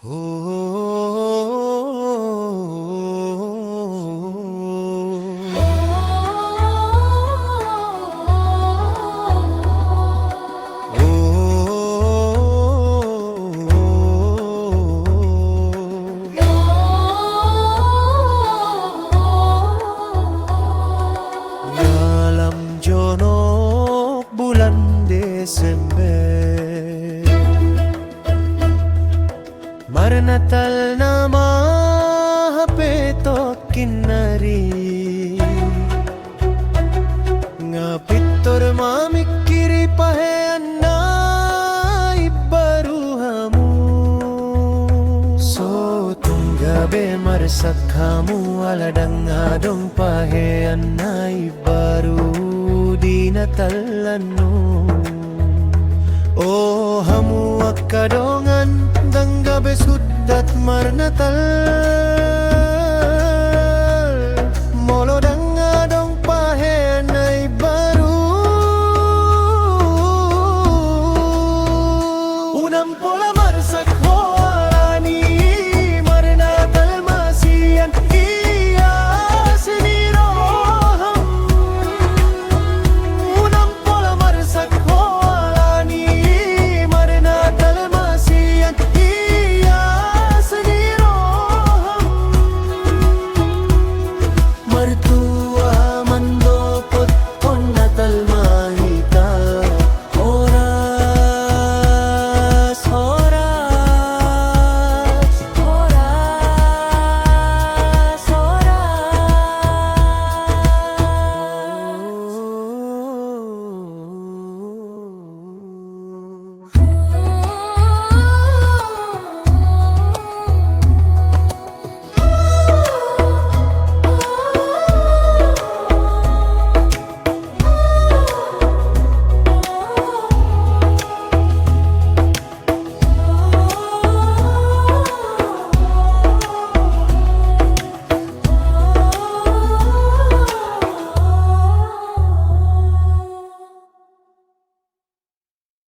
Dalam jonok bulan Desember, Marnatal na mahapit kinari nga pitor mamikiri pahean na ibaruhamu. So tunggabe marsak kamu aladang adong pahean na ibaru di natalano. Oh hamu akadongan danggabe sudat marnatal molo dangadong pahenay baru unang pola marsak ho